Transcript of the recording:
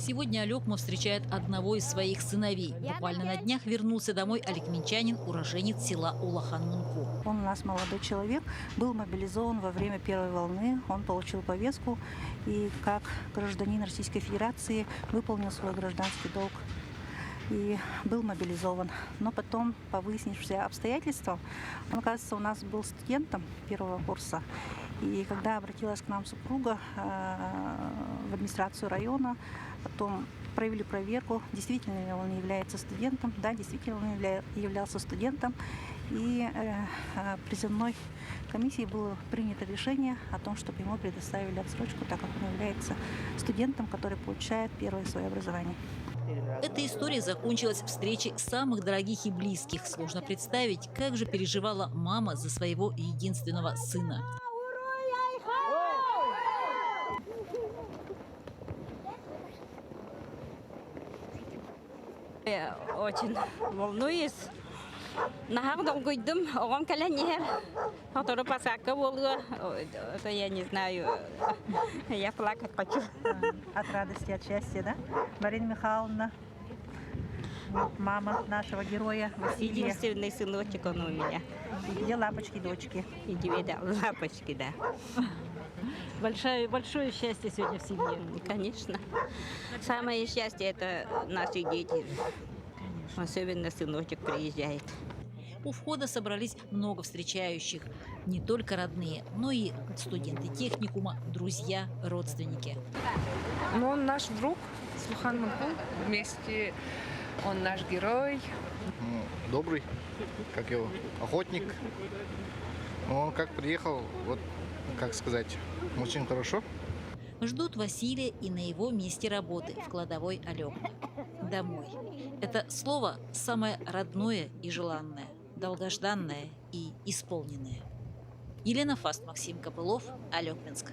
Сегодня Алекма встречает одного из своих сыновей. Буквально на днях вернулся домой олегминчанин, уроженец села Улахан-Мунку. Он у нас молодой человек, был мобилизован во время первой волны. Он получил повестку и как гражданин Российской Федерации выполнил свой гражданский долг и был мобилизован. Но потом, по выяснившимся обстоятельствам, он, кажется, у нас был студентом первого курса. И когда обратилась к нам супруга в администрацию района, потом провели проверку, действительно ли он является студентом. Да, действительно он являлся студентом. И призывной комиссией было принято решение о том, чтобы ему предоставили отсрочку, так как он является студентом, который получает первое свое образование. Эта история закончилась встречей самых дорогих и близких. Сложно представить, как же переживала мама за своего единственного сына. Я очень волнуюсь. Это я не знаю. Я плакать хочу. От радости, от счастья, да? Марина Михайловна, мама нашего героя Василия. Единственный сыночек он у меня. И две лапочки-дочки. И две лапочки, да. Большое счастье сегодня в семье. Конечно. Самое счастье – это наши дети. Особенно сыночек приезжает. У входа собрались много встречающих. Не только родные, но и студенты техникума, друзья, родственники. Но он наш друг с Улахан-Мунку. Вместе он наш герой. Добрый, как его, охотник. Он как приехал, вот, как сказать, очень хорошо. Ждут Василия и на его месте работы в кладовой Алекмы. Домой. Это слово самое родное и желанное, долгожданное и исполненное. Елена Фаст, Максим Копылов, Алекминск.